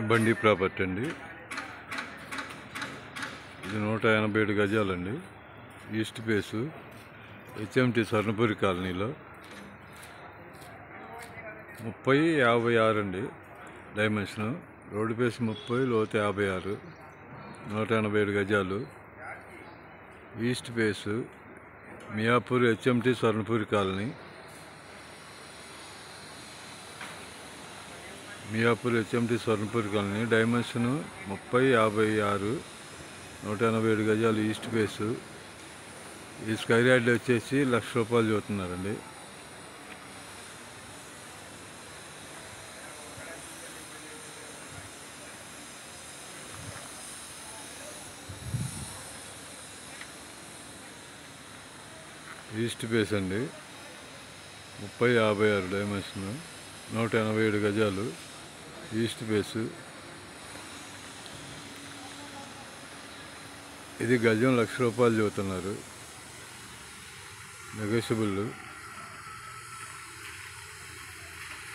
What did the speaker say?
బండి ప్రాపర్టీ అండి. ఇది 187 గజాలండి. ఈస్ట్ ఫేసు హెచ్ఎంటి స్వర్ణపురి కాలనీలో 30-56 అండి డైమెన్షన్. రోడ్డు ఫేస్ 30, లోతు 56, 187 గజాలు. East face Miyapur HMT Swarnapuri colony. Miyapur HMT Swarnapuri colony. Dimension 30-56, 187 గజాలు. East face. ఈ స్క్వేర్ యార్డ్ వచ్చేసి ₹1,00,000 చూస్తున్నారండి. ఈస్ట్ ఫేస్ అండి. 30-56 డైమెన్షన్, 187 గజాలు. East face. ఇది గజం ₹1,00,000 చెబుతున్నారు. నెగోషియబుల్.